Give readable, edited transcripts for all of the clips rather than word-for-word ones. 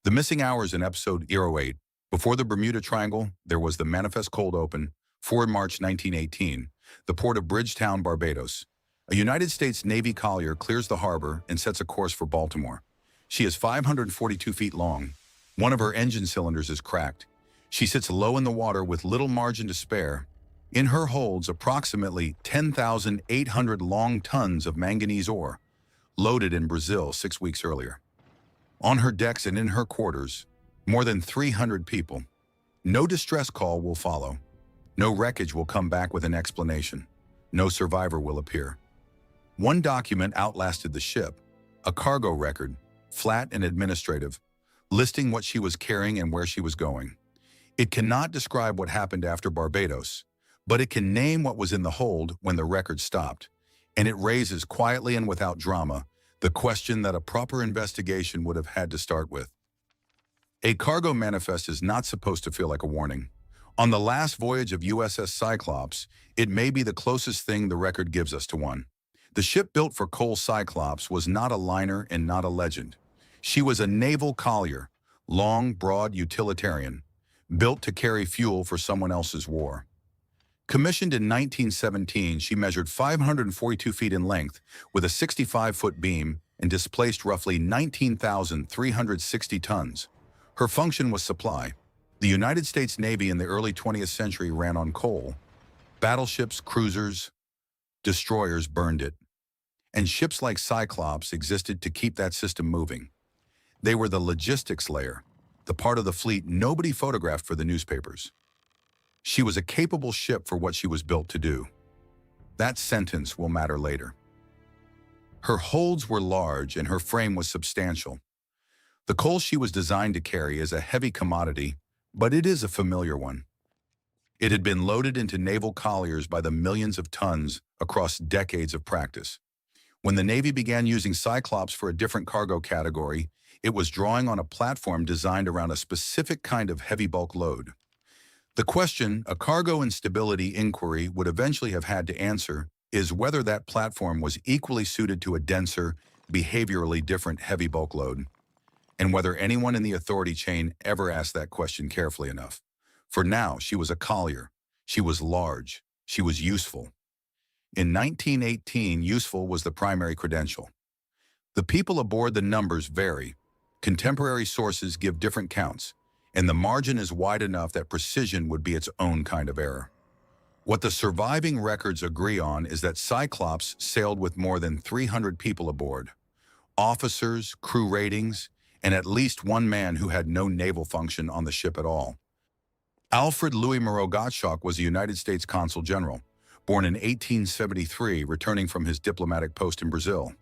The missing hours in episode 08. Before the Bermuda Triangle, there was the manifest cold open, 4 March 1918, the port of Bridgetown, Barbados. A United States Navy collier clears the harbor and sets a course for Baltimore. She is 542 feet long. One of her engine cylinders is cracked. She sits low in the water with little margin to spare. In her holds approximately 10,800 long tons of manganese ore, loaded in Brazil 6 weeks earlier. On her decks and in her quarters, more than 300 people. No distress call will follow. No wreckage will come back with an explanation. No survivor will appear. One document outlasted the ship, a cargo record, flat and administrative, listing what she was carrying and where she was going. It cannot describe what happened after Barbados, but it can name what was in the hold when the record stopped, and it raises quietly and without drama the question that a proper investigation would have had to start with. A cargo manifest is not supposed to feel like a warning. On the last voyage of USS Cyclops, it may be the closest thing the record gives us to one. The ship built for Collier Cyclops was not a liner and not a legend. She was a naval collier, long, broad, utilitarian, built to carry fuel for someone else's war. Commissioned in 1917, she measured 542 feet in length with a 65-foot beam and displaced roughly 19,360 tons. Her function was supply. The United States Navy in the early 20th century ran on coal. Battleships, cruisers, destroyers burned it. And ships like Cyclops existed to keep that system moving. They were the logistics layer, the part of the fleet nobody photographed for the newspapers. She was a capable ship for what she was built to do. That sentence will matter later. Her holds were large and her frame was substantial. The coal she was designed to carry is a heavy commodity, but it is a familiar one. It had been loaded into naval colliers by the millions of tons across decades of practice. When the Navy began using Cyclops for a different cargo category, it was drawing on a platform designed around a specific kind of heavy bulk load. The question a cargo instability inquiry would eventually have had to answer is whether that platform was equally suited to a denser, behaviorally different heavy bulk load, and whether anyone in the authority chain ever asked that question carefully enough. For now, she was a collier. She was large. She was useful. In 1918, useful was the primary credential. The people aboard the numbers vary. Contemporary sources give different counts, and the margin is wide enough that precision would be its own kind of error. What the surviving records agree on is that Cyclops sailed with more than 300 people aboard, officers, crew ratings, and at least one man who had no naval function on the ship at all. Alfred Louis Moreau Gottschalk was a United States Consul General, born in 1873, returning from his diplomatic post in Brazil.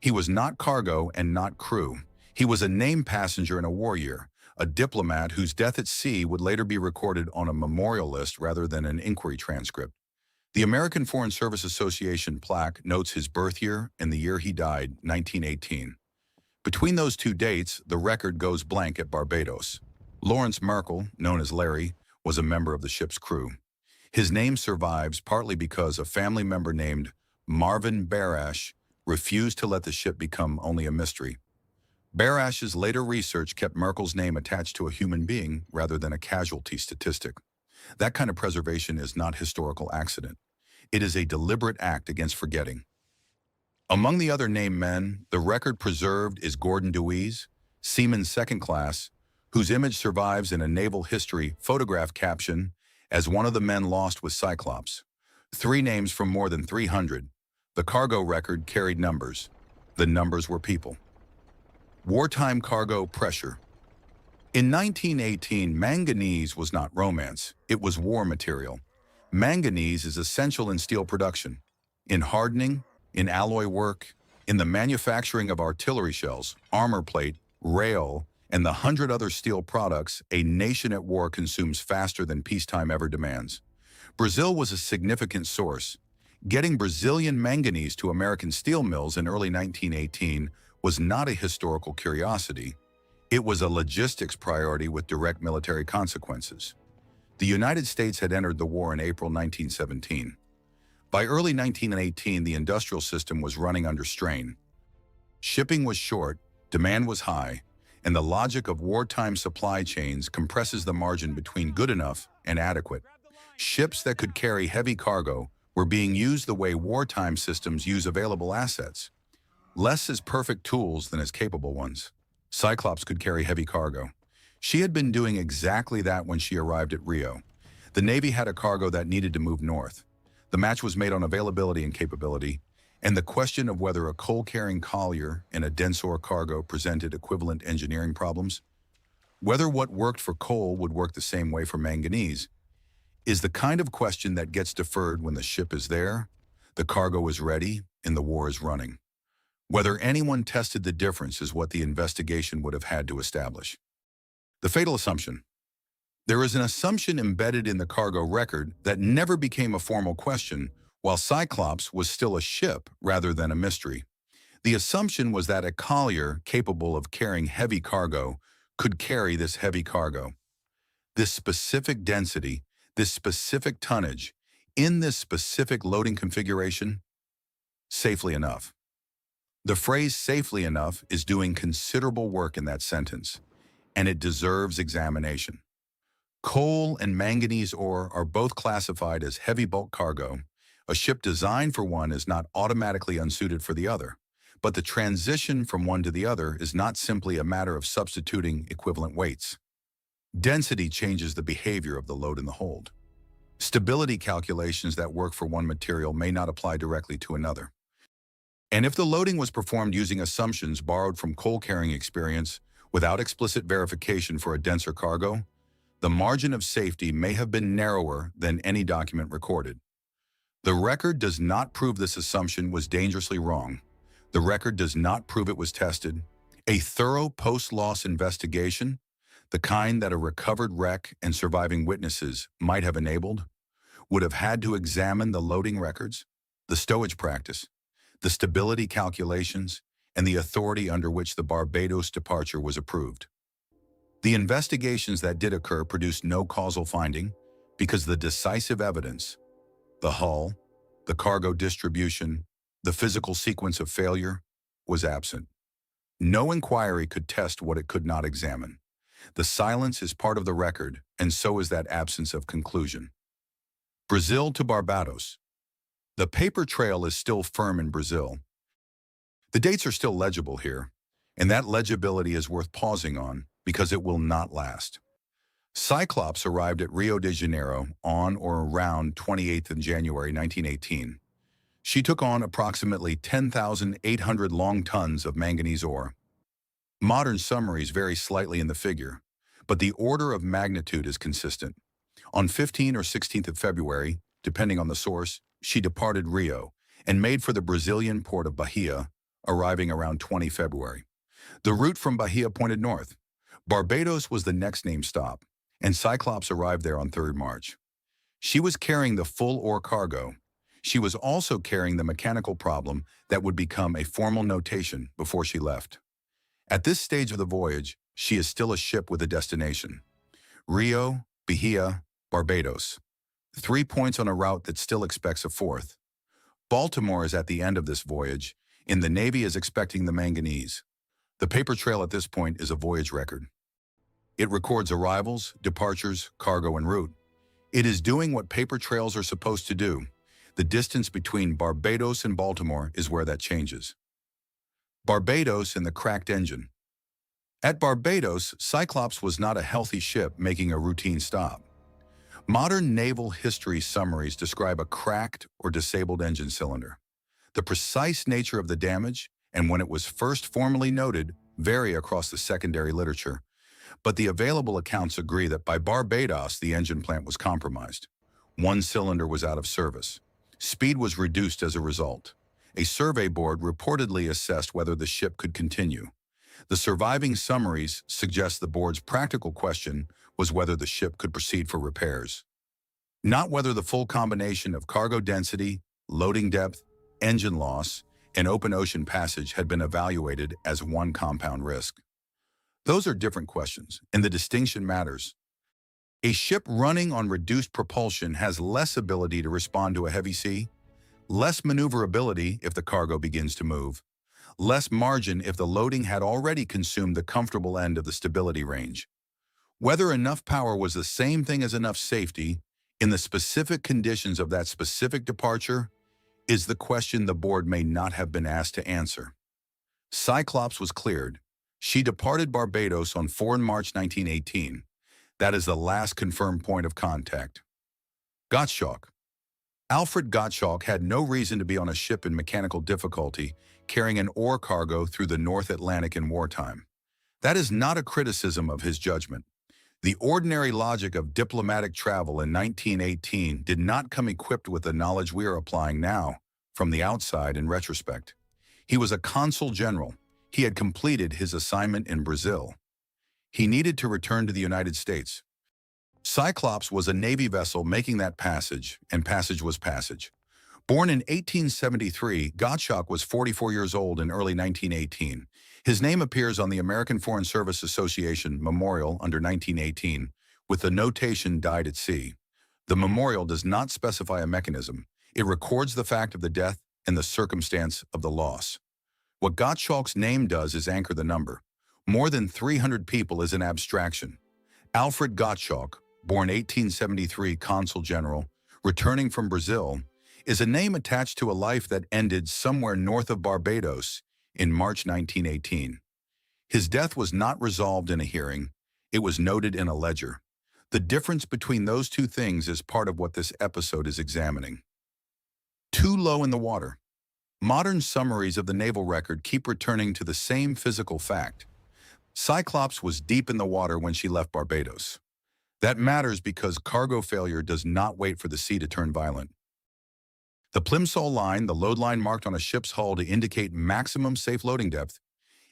He was not cargo and not crew. He was a named passenger in a war year, a diplomat whose death at sea would later be recorded on a memorial list rather than an inquiry transcript. The American Foreign Service Association plaque notes his birth year and the year he died, 1918. Between those two dates, the record goes blank at Barbados. Lawrence Merkel, known as Larry, was a member of the ship's crew. His name survives partly because a family member named Marvin Barash refused to let the ship become only a mystery. Barash's later research kept Merkel's name attached to a human being rather than a casualty statistic. That kind of preservation is not historical accident. It is a deliberate act against forgetting. Among the other named men, the record preserved is Gordon Dewey's, Seaman Second Class, whose image survives in a naval history photograph caption as one of the men lost with Cyclops. 3 names from more than 300. The cargo record carried numbers. The numbers were people. Wartime cargo pressure. In 1918, manganese was not romance, it was war material. Manganese is essential in steel production, in hardening, in alloy work, in the manufacturing of artillery shells, armor plate, rail, and the 100 other steel products a nation at war consumes faster than peacetime ever demands. Brazil was a significant source. Getting Brazilian manganese to American steel mills in early 1918 was not a historical curiosity. It was a logistics priority with direct military consequences. The United States had entered the war in April 1917. By early 1918, the industrial system was running under strain. Shipping was short, demand was high, and the logic of wartime supply chains compresses the margin between good enough and adequate. Ships that could carry heavy cargo were being used the way wartime systems use available assets. Less as perfect tools than as capable ones. Cyclops could carry heavy cargo. She had been doing exactly that when she arrived at Rio. The Navy had a cargo that needed to move north. The match was made on availability and capability, and the question of whether a coal-carrying collier and a dense ore cargo presented equivalent engineering problems, whether what worked for coal would work the same way for manganese, is the kind of question that gets deferred when the ship is there, the cargo is ready, and the war is running. Whether anyone tested the difference is what the investigation would have had to establish. The fatal assumption. There is an assumption embedded in the cargo record that never became a formal question, while Cyclops was still a ship rather than a mystery. The assumption was that a collier capable of carrying heavy cargo could carry this heavy cargo. This specific density, this specific tonnage, in this specific loading configuration, safely enough. The phrase safely enough is doing considerable work in that sentence, and it deserves examination. Coal and manganese ore are both classified as heavy bulk cargo. A ship designed for one is not automatically unsuited for the other, but the transition from one to the other is not simply a matter of substituting equivalent weights. Density changes the behavior of the load in the hold. Stability calculations that work for one material may not apply directly to another. And if the loading was performed using assumptions borrowed from coal-carrying experience without explicit verification for a denser cargo, the margin of safety may have been narrower than any document recorded. The record does not prove this assumption was dangerously wrong. The record does not prove it was tested. A thorough post-loss investigation, the kind that a recovered wreck and surviving witnesses might have enabled, would have had to examine the loading records, the stowage practice, the stability calculations, and the authority under which the Barbados departure was approved. The investigations that did occur produced no causal finding because the decisive evidence, the hull, the cargo distribution, the physical sequence of failure, was absent. No inquiry could test what it could not examine. The silence is part of the record, and so is that absence of conclusion. Brazil to Barbados. The paper trail is still firm in Brazil. The dates are still legible here, and that legibility is worth pausing on because it will not last. Cyclops arrived at Rio de Janeiro on or around 28th of January 1918. She took on approximately 10,800 long tons of manganese ore. Modern summaries vary slightly in the figure, but the order of magnitude is consistent. On 15th or 16th of February, depending on the source, she departed Rio and made for the Brazilian port of Bahia, arriving around 20 February. The route from Bahia pointed north. Barbados was the next named stop, and Cyclops arrived there on 3rd March. She was carrying the full ore cargo. She was also carrying the mechanical problem that would become a formal notation before she left. At this stage of the voyage, she is still a ship with a destination. Rio, Bahia, Barbados. 3 points on a route that still expects a 4th. Baltimore is at the end of this voyage, and the Navy is expecting the manganese. The paper trail at this point is a voyage record. It records arrivals, departures, cargo, and route. It is doing what paper trails are supposed to do. The distance between Barbados and Baltimore is where that changes. Barbados and the cracked engine. At Barbados, Cyclops was not a healthy ship making a routine stop. Modern naval history summaries describe a cracked or disabled engine cylinder. The precise nature of the damage and when it was first formally noted vary across the secondary literature, but the available accounts agree that by Barbados the engine plant was compromised. One cylinder was out of service. Speed was reduced as a result. A survey board reportedly assessed whether the ship could continue. The surviving summaries suggest the board's practical question was whether the ship could proceed for repairs. Not whether the full combination of cargo density, loading depth, engine loss, and open ocean passage had been evaluated as one compound risk. Those are different questions, and the distinction matters. A ship running on reduced propulsion has less ability to respond to a heavy sea, less maneuverability if the cargo begins to move, less margin if the loading had already consumed the comfortable end of the stability range. Whether enough power was the same thing as enough safety in the specific conditions of that specific departure is the question the board may not have been asked to answer. Cyclops was cleared. She departed Barbados on 4 March 1918. That is the last confirmed point of contact. Gottschalk. Alfred Gottschalk had no reason to be on a ship in mechanical difficulty carrying an ore cargo through the North Atlantic in wartime. That is not a criticism of his judgment. The ordinary logic of diplomatic travel in 1918 did not come equipped with the knowledge we are applying now, from the outside in retrospect. He was a consul general. He had completed his assignment in Brazil. He needed to return to the United States. Cyclops was a Navy vessel making that passage, and passage was passage. Born in 1873, Gottschalk was 44 years old in early 1918. His name appears on the American Foreign Service Association memorial under 1918, with the notation died at sea. The memorial does not specify a mechanism. It records the fact of the death and the circumstance of the loss. What Gottschalk's name does is anchor the number. More than 300 people is an abstraction. Alfred Gottschalk, born 1873 consul general, returning from Brazil, is a name attached to a life that ended somewhere north of Barbados in March 1918. His death was not resolved in a hearing. It was noted in a ledger. The difference between those two things is part of what this episode is examining. Too low in the water. Modern summaries of the naval record keep returning to the same physical fact. Cyclops was deep in the water when she left Barbados. That matters because cargo failure does not wait for the sea to turn violent. The plimsoll line, the load line marked on a ship's hull to indicate maximum safe loading depth,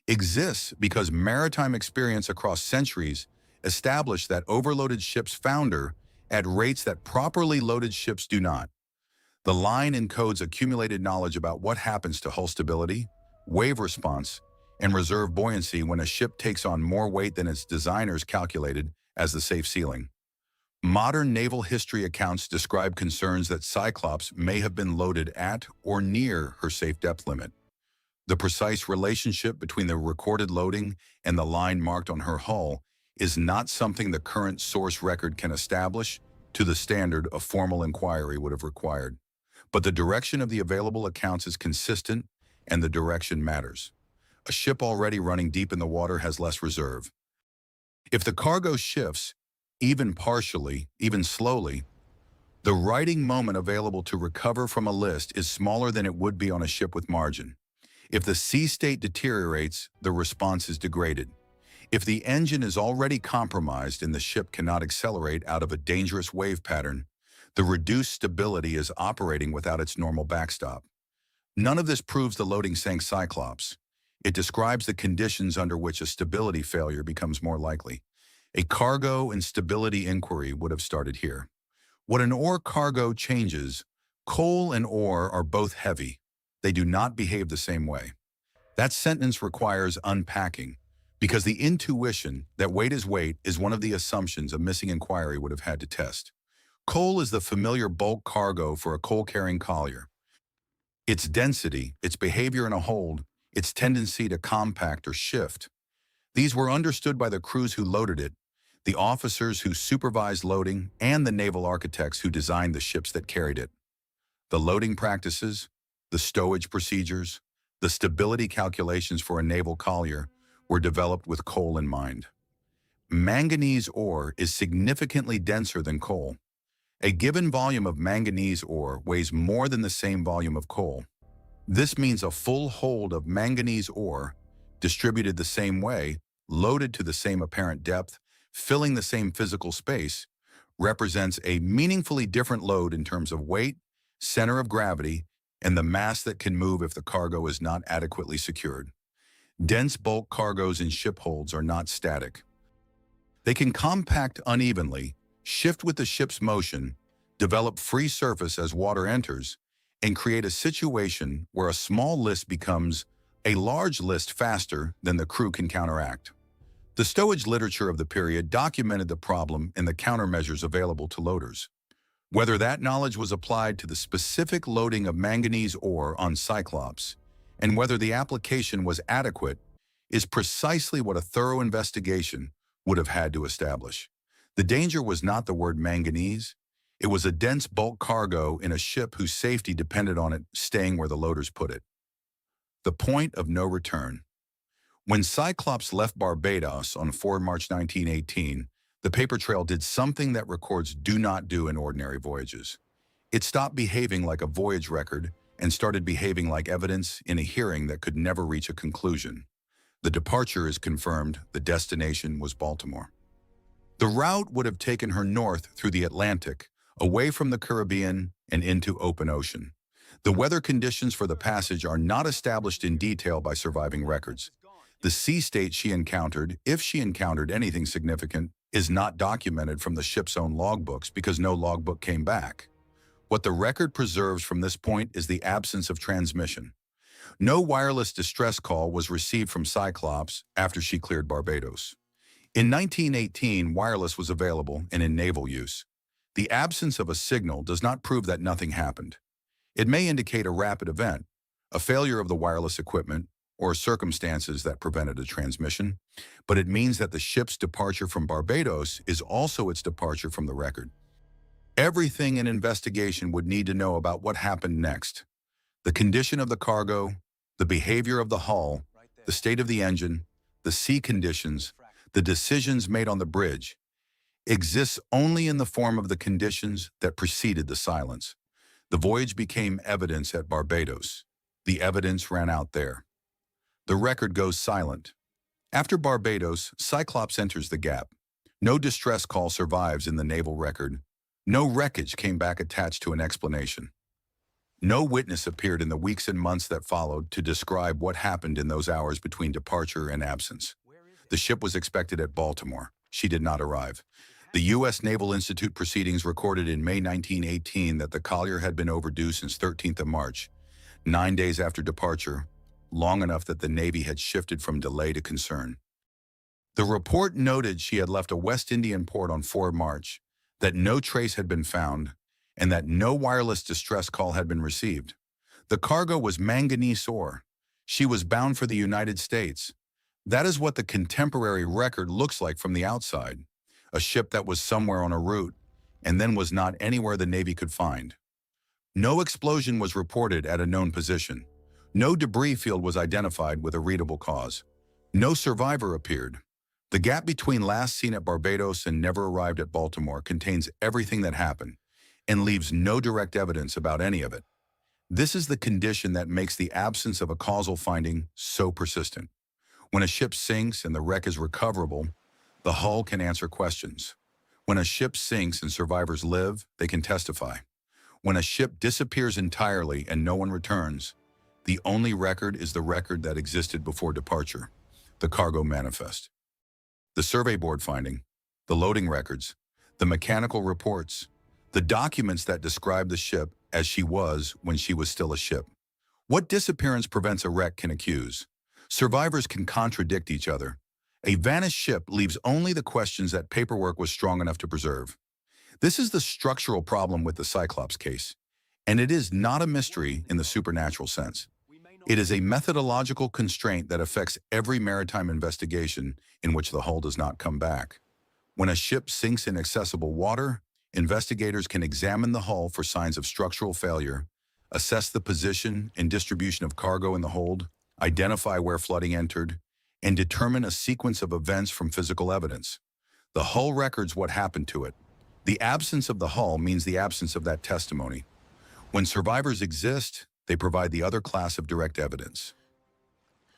exists because maritime experience across centuries established that overloaded ships founder at rates that properly loaded ships do not. The line encodes accumulated knowledge about what happens to hull stability, wave response, and reserve buoyancy when a ship takes on more weight than its designers calculated as the safe ceiling. Modern naval history accounts describe concerns that Cyclops may have been loaded at or near her safe depth limit. The precise relationship between the recorded loading and the line marked on her hull is not something the current source record can establish to the standard a formal inquiry would have required. But the direction of the available accounts is consistent, and the direction matters. A ship already running deep in the water has less reserve. If the cargo shifts, even partially, even slowly, the righting moment available to recover from a list is smaller than it would be on a ship with margin. If the sea state deteriorates, the response is degraded. If the engine is already compromised and the ship cannot accelerate out of a dangerous wave pattern, the reduced stability is operating without its normal backstop. None of this proves the loading sank Cyclops. It describes the conditions under which a stability failure becomes more likely. A cargo and stability inquiry would have started here. What an ore cargo changes, coal and ore are both heavy. They do not behave the same way. That sentence requires unpacking, because the intuition that weight is one of the assumptions a missing inquiry would have had to test. Coal is the familiar bulk cargo for a coal-carrying collier. Its density, its behavior in a hold, its tendency to compact or shift. These were understood by the crews who loaded it, the officers who supervised loading, and the naval architects who designed the ships that carried it. The loading practices, the stowage procedures, the stability calculations for a naval collier were developed with coal in mind. Manganese ore is significantly denser than coal. A given volume of manganese ore weighs more than the same volume of coal. This means a full hold of manganese ore, distributed the same way, loaded to the same apparent depth, filling the same physical space, represents a meaningfully different load in terms of weight, center of gravity, and the mass that can move if the cargo is not adequately secured. Dense bulk cargoes in ship holds are not static. They can compact unevenly, shift with the ship's motion, develop free surface as water enters, and create a situation where a small list becomes a large list faster than the crew can counteract. The stowage literature of the period documented the problem and the countermeasures available to loaders. Whether that knowledge was applied to the specific loading of manganese ore on Cyclops and whether the application was adequate is precisely what a thorough investigation would have had to establish. The danger was not the word manganese. It was a dense bulk cargo in a ship whose safety depended on it staying where the loaders put it. The point of no return. When Cyclops left Barbados on 4 March 1918, the paper trail did something that records do not do in ordinary voyages. It stopped behaving like a voyage record and started behaving like evidence in a hearing that could never reach a conclusion. The departure is confirmed. The destination was Baltimore. The route would have taken her north through the Atlantic, away from the Caribbean and into open ocean. The weather conditions for the passage are not established in detail by surviving records. The sea state she encountered, if she encountered anything significant, is not documented from the ship's own logbooks because no logbook came back. What the record preserves from this point is the absence of transmission. No wireless distress call was received from Cyclops after she cleared Barbados. In 1918, wireless was available and in naval use. The absence of a signal does not prove that nothing happened. It may indicate a rapid event, a failure of the wireless equipment, or circumstances that prevented a transmission, but it means that the ship's departure from Barbados is also its departure from the record. Everything an investigation would need to know about what happened next: the condition of the cargo, the behavior of the hull, the state of the engine, the sea conditions, the decisions made on the bridge, exists only in the form of the conditions that preceded the silence. The voyage became evidence at Barbados. The evidence ran out there. The record goes silent. After Barbados, Cyclops enters the gap. No distress call survives in the naval record. No wreckage came back attached to an explanation. No witness appeared in the weeks and months that followed to describe what happened in those hours between departure and absence. The ship was expected at Baltimore. She did not arrive. The U.S. Naval Institute proceedings recorded in May 1918 that the Collier had been overdue since 13th of March, 9 days after departure, long enough that the Navy had shifted from delay to concern. The report noted she had left a West Indian port on 4 March, that no trace had been found, and that no wireless distress call had been received. The cargo was manganese ore. She was bound for the United States. That is what the contemporary record looks like from the outside: a ship that was somewhere on a route and then was not anywhere the Navy could find. No explosion was reported at a known position. No debris field was identified with a readable cause. No survivor appeared. The gap between last seen at Barbados and never arrived at Baltimore contains everything that happened and leaves no direct evidence about any of it. This is the condition that makes the absence of a causal finding so persistent. When a ship sinks and the wreck is recoverable, the hull can answer questions. When a ship sinks and survivors live, they can testify. When a ship disappears entirely and no one returns, the only record is the record that existed before departure, the cargo manifest. The survey board finding, the loading records, the mechanical reports, the documents that describe the ship as she was when she was still a ship. What disappearance prevents a wreck can accuse. Survivors can contradict each other. A vanished ship leaves only the questions that paperwork was strong enough to preserve. This is the structural problem with the Cyclops case, and it is not a mystery in the supernatural sense. It is a methodological constraint that affects every maritime investigation in which the hull does not come back. When a ship sinks in accessible water, investigators can examine the hull for signs of structural failure, assess the position and distribution of cargo in the hold, identify where flooding entered, and determine a sequence of events from physical evidence. The hull records what happened to it. The absence of the hull means the absence of that testimony. When survivors exist, they provide the other class of direct evidence.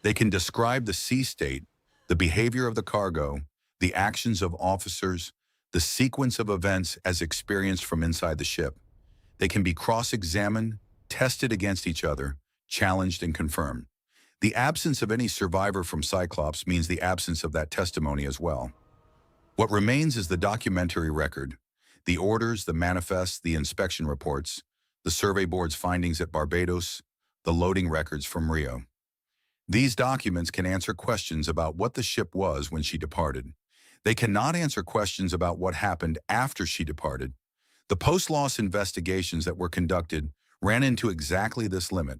They can describe the sea state, the behavior of the cargo, the actions of officers, the sequence of events as experienced from inside the ship. They can be cross-examined, tested against each other, challenged and confirmed. The absence of any survivor from Cyclops means the absence of that testimony as well. What remains is the documentary record, the orders, the manifests, the inspection reports, the survey board's findings at Barbados, the loading records from Rio. These documents can answer questions about what the ship was when she departed. They cannot answer questions about what happened after she departed. The post-loss investigations that were conducted ran into exactly this limit.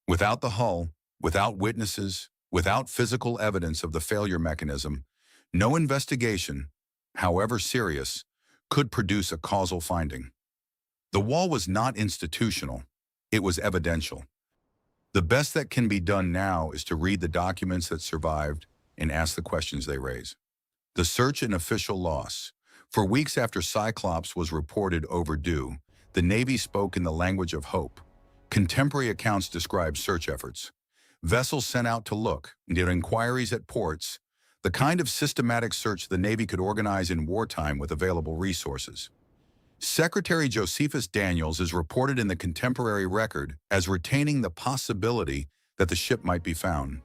Without the hull, Without witnesses, without physical evidence of the failure mechanism, no investigation, however serious, could produce a causal finding. The wall was not institutional, it was evidential. The best that can be done now is to read the documents that survived and ask the questions they raise. The search and official loss. For weeks after Cyclops was reported overdue, the Navy spoke in the language of hope. Contemporary accounts describe search efforts. Vessels sent out to look, did inquiries at ports, the kind of systematic search the Navy could organize in wartime with available resources. Secretary Josephus Daniels is reported in the contemporary record as retaining the possibility that the ship might be found,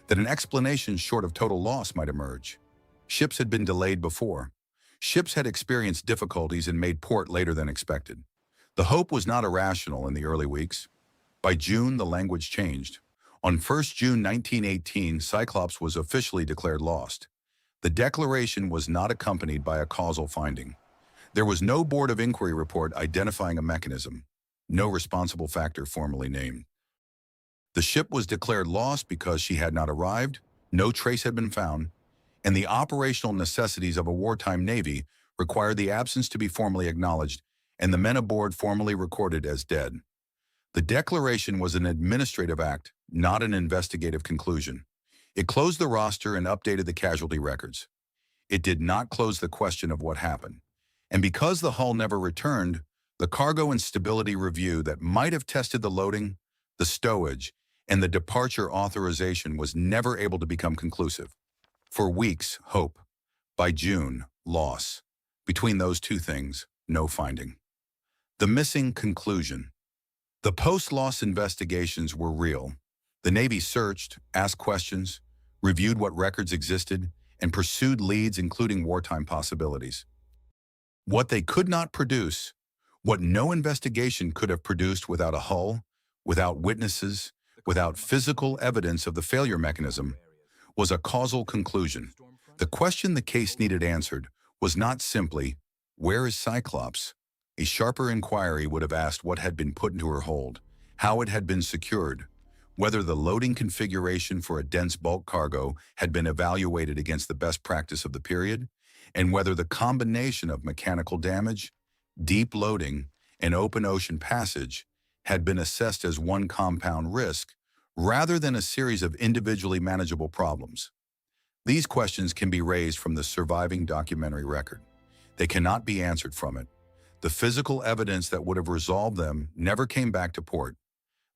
that an explanation short of total loss might emerge. Ships had been delayed before. Ships had experienced difficulties and made port later than expected. The hope was not irrational in the early weeks. By June, the language changed. On 1st June 1918, Cyclops was officially declared lost. The declaration was not accompanied by a causal finding. There was no Board of Inquiry report identifying a mechanism, no responsible factor formally named. The ship was declared lost because she had not arrived, no trace had been found, and the operational necessities of a wartime Navy required the absence to be formally acknowledged and the men aboard formally recorded as dead. The declaration was an administrative act, not an investigative conclusion. It closed the roster and updated the casualty records. It did not close the question of what happened. And because the hull never returned, the cargo and stability review that might have tested the loading, the stowage, and the departure authorization was never able to become conclusive. For weeks, hope. By June, loss. Between those two things, no finding. The missing conclusion. The post-loss investigations were real. The Navy searched, asked questions, reviewed what records existed, and pursued leads including wartime possibilities. What they could not produce, what no investigation could have produced without a hull, without witnesses, without physical evidence of the failure mechanism, was a causal conclusion. The question the case needed answered was not simply, where is Cyclops? A sharper inquiry would have asked what had been put into her hold, how it had been secured, whether the loading configuration for a dense bulk cargo had been evaluated against the best practice of the period, and whether the combination of mechanical damage, deep loading, and open ocean passage had been assessed as one compound risk rather than a series of individually manageable problems. These questions can be raised from the surviving documentary record. They cannot be answered from it. The physical evidence that would have resolved them never came back to port.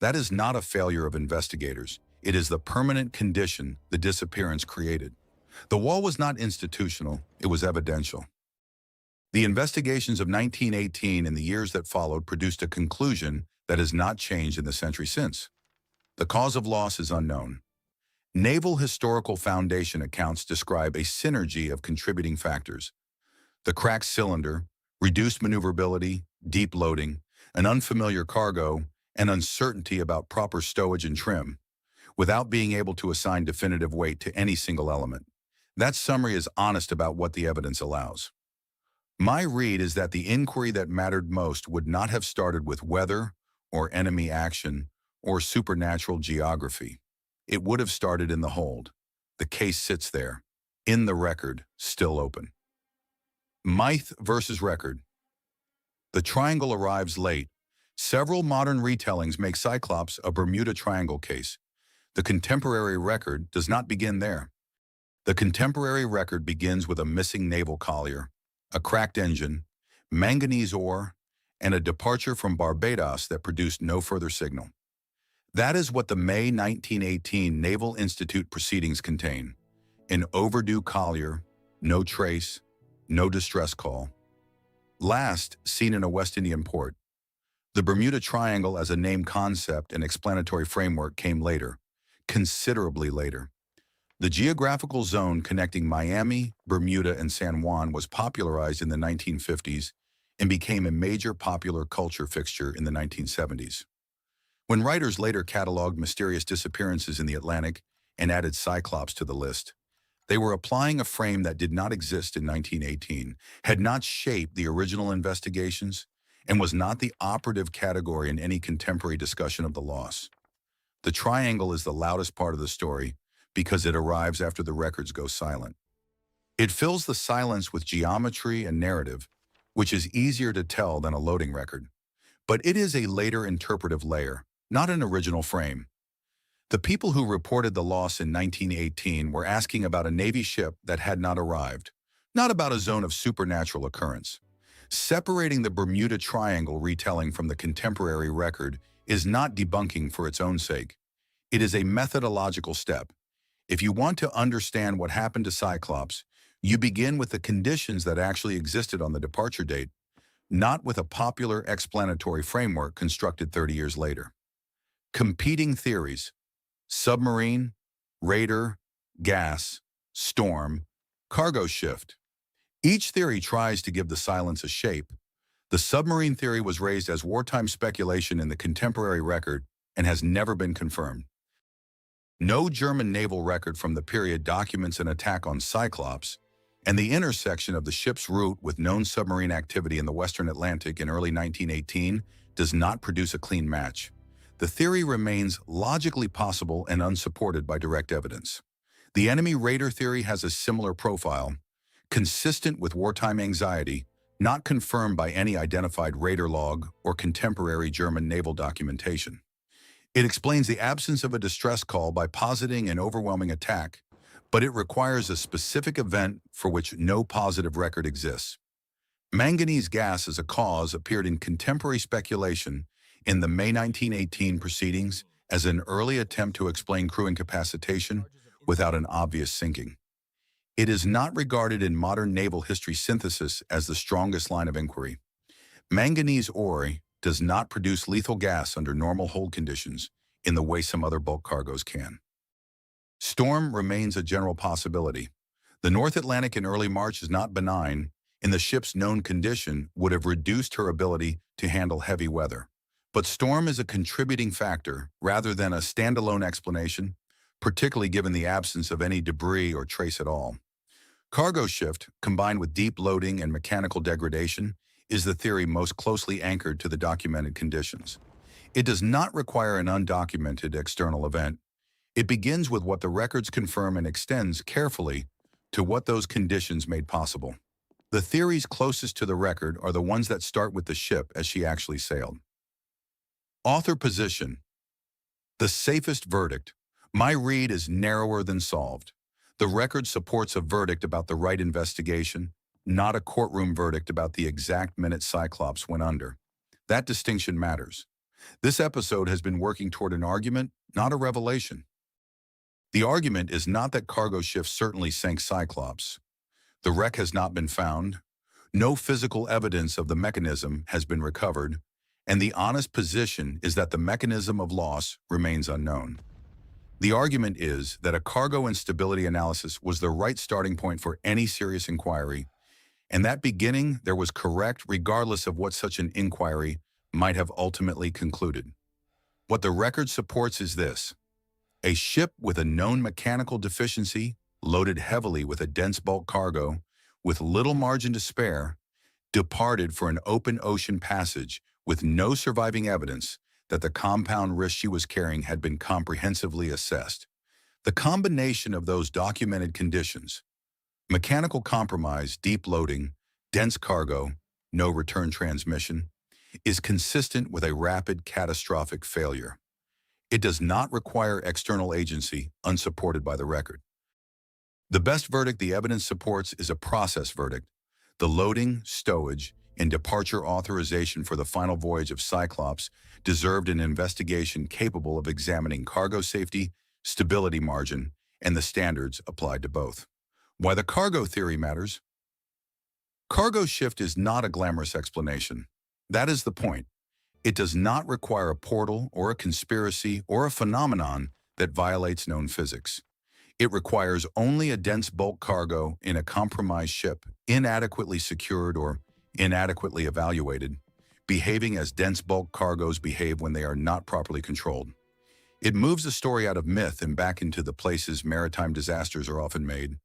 That is not a failure of investigators. It is the permanent condition the disappearance created. The wall was not institutional, it was evidential. The investigations of 1918 and the years that followed produced a conclusion that has not changed in the century since. The cause of loss is unknown. Naval Historical Foundation accounts describe a synergy of contributing factors. The cracked cylinder, reduced maneuverability, deep loading, an unfamiliar cargo, and uncertainty about proper stowage and trim, without being able to assign definitive weight to any single element. That summary is honest about what the evidence allows. My read is that the inquiry that mattered most would not have started with weather or enemy action or supernatural geography. It would have started in the hold. The case sits there, in the record, still open. Myth versus record. The triangle arrives late. Several modern retellings make Cyclops a Bermuda Triangle case. The contemporary record does not begin there. The contemporary record begins with a missing naval collier, a cracked engine, manganese ore, and a departure from Barbados that produced no further signal. That is what the May 1918 Naval Institute proceedings contain. An overdue collier, no trace, no distress call. Last seen in a West Indian port. The Bermuda Triangle as a name concept and explanatory framework came later, considerably later. The geographical zone connecting Miami, Bermuda, and San Juan was popularized in the 1950s and became a major popular culture fixture in the 1970s. When writers later cataloged mysterious disappearances in the Atlantic and added Cyclops to the list, they were applying a frame that did not exist in 1918, had not shaped the original investigations, and was not the operative category in any contemporary discussion of the loss. The triangle is the loudest part of the story because it arrives after the records go silent. It fills the silence with geometry and narrative, which is easier to tell than a loading record. But it is a later interpretive layer, not an original frame. The people who reported the loss in 1918 were asking about a Navy ship that had not arrived, not about a zone of supernatural occurrence. Separating the Bermuda Triangle retelling from the contemporary record is not debunking for its own sake. It is a methodological step. If you want to understand what happened to Cyclops, you begin with the conditions that actually existed on the departure date, not with a popular explanatory framework constructed 30 years later. Competing theories: submarine, raider, gas, storm, cargo shift. Each theory tries to give the silence a shape. The submarine theory was raised as wartime speculation in the contemporary record and has never been confirmed. No German naval record from the period documents an attack on Cyclops, and the intersection of the ship's route with known submarine activity in the Western Atlantic in early 1918 does not produce a clean match. The theory remains logically possible and unsupported by direct evidence. The enemy raider theory has a similar profile, consistent with wartime anxiety, not confirmed by any identified raider log or contemporary German naval documentation. It explains the absence of a distress call by positing an overwhelming attack, but it requires a specific event for which no positive record exists. Manganese gas as a cause appeared in contemporary speculation in the May 1918 proceedings as an early attempt to explain crew incapacitation without an obvious sinking. It is not regarded in modern naval history synthesis as the strongest line of inquiry. Manganese ore does not produce lethal gas under normal hold conditions in the way some other bulk cargoes can. Storm remains a general possibility. The North Atlantic in early March is not benign, and the ship's known condition would have reduced her ability to handle heavy weather. But storm is a contributing factor rather than a standalone explanation, particularly given the absence of any debris or trace at all. Cargo shift, combined with deep loading and mechanical degradation, is the theory most closely anchored to the documented conditions. It does not require an undocumented external event. It begins with what the records confirm and extends carefully to what those conditions made possible. The theories closest to the record are the ones that start with the ship as she actually sailed. Author position: the safest verdict. My read is narrower than solved. The record supports a verdict about the right investigation, not a courtroom verdict about the exact minute Cyclops went under. That distinction matters. This episode has been working toward an argument, not a revelation. The argument is not that cargo shift certainly sank Cyclops. The wreck has not been found. No physical evidence of the mechanism has been recovered, and the honest position is that the mechanism of loss remains unknown. The argument is that a cargo instability analysis was the right starting point for any serious inquiry, and that beginning there was correct regardless of what such an inquiry might have ultimately concluded. What the record supports is this: a ship with a known mechanical deficiency, loaded heavily with a dense bulk cargo, with little margin to spare, departed for an open ocean passage with no surviving evidence that the compound risk she was carrying had been comprehensively assessed. The combination of those documented conditions, mechanical compromise, deep loading, dense cargo, no return transmission, is consistent with a rapid catastrophic failure. It does not require external agency unsupported by the record. The best verdict the evidence supports is a process verdict. The loading, stowage, and departure authorization for the final voyage of Cyclops deserved an investigation capable of examining cargo safety, stability margin, and the standards applied to both. Why the cargo theory matters? Cargo shift is not a glamorous explanation. That is the point. It does not require a portal or a conspiracy or a phenomenon that violates known physics. It requires only a dense bulk cargo in a compromised ship, inadequately secured or inadequately evaluated, behaving as dense bulk cargoes behave when they are not properly controlled. It moves the story out of myth and back into the places maritime disasters are often made: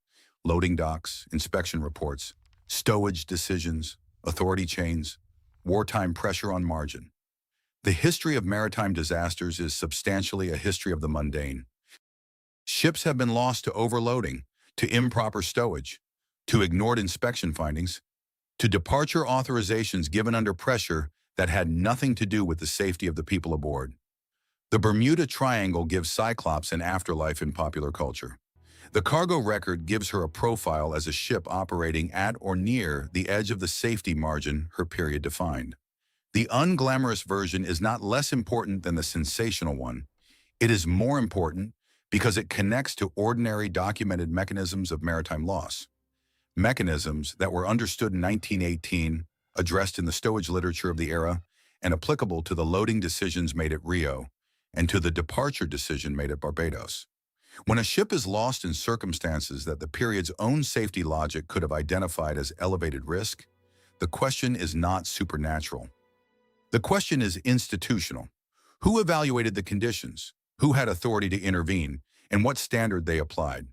loading docks, inspection reports, stowage decisions, authority chains, wartime pressure on margin. The history of maritime disasters is substantially a history of the mundane. Ships have been lost to overloading, to improper stowage, to ignored inspection findings, to departure authorizations given under pressure that had nothing to do with the safety of the people aboard. The Bermuda Triangle gives Cyclops an afterlife in popular culture. The cargo record gives her a profile as a ship operating at or near the edge of the safety margin her period defined. The unglamorous version is not less important than the sensational one. It is more important because it connects to ordinary documented mechanisms of maritime loss. Mechanisms that were understood in 1918, addressed in the stowage literature of the era, and applicable to the loading decisions made at Rio and to the departure decision made at Barbados. When a ship is lost in circumstances that the period's own safety logic could have identified as elevated risk, the question is not supernatural. The question is institutional. Who evaluated the conditions? Who had authority to intervene? And what standard they applied?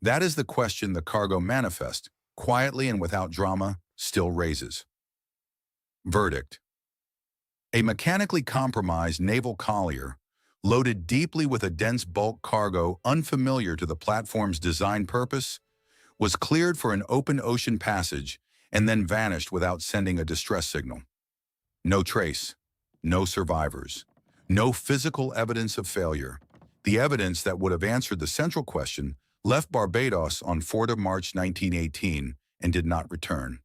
That is the question the cargo manifest, quietly and without drama, still raises. Verdict. A mechanically compromised naval collier, loaded deeply with a dense bulk cargo unfamiliar to the platform's design purpose, was cleared for an open ocean passage and then vanished without sending a distress signal. No trace, no survivors, no physical evidence of failure. The evidence that would have answered the central question left Barbados on 4 March 1918 and did not return.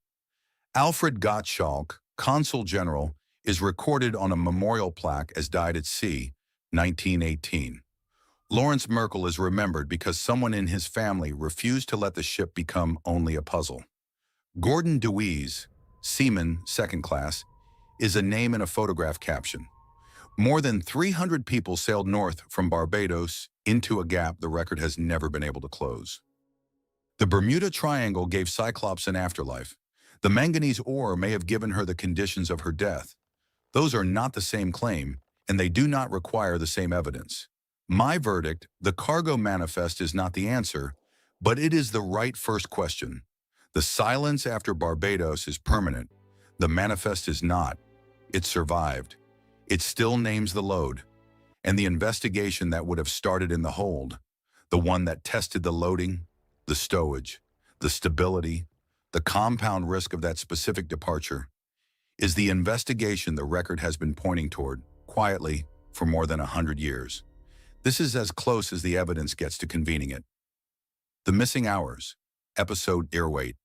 Alfred Gottschalk, Consul General, is recorded on a memorial plaque as died at sea, 1918. Lawrence Merkel is remembered because someone in his family refused to let the ship become only a puzzle. Gordon Deweese, Seaman, second class, is a name in a photograph caption. More than 300 people sailed north from Barbados into a gap the record has never been able to close. The Bermuda Triangle gave Cyclops an afterlife. The manganese ore may have given her the conditions of her death. Those are not the same claim, and they do not require the same evidence. My verdict, the cargo manifest is not the answer, but it is the right first question. The silence after Barbados is permanent. The manifest is not. It survived. It still names the load. And the investigation that would have started in the hold, the one that tested the loading, the stowage, the stability, the compound risk of that specific departure, is the investigation the record has been pointing toward, quietly, for more than 100 years. This is as close as the evidence gets to convening it. The Missing Hours, Episode Earweight.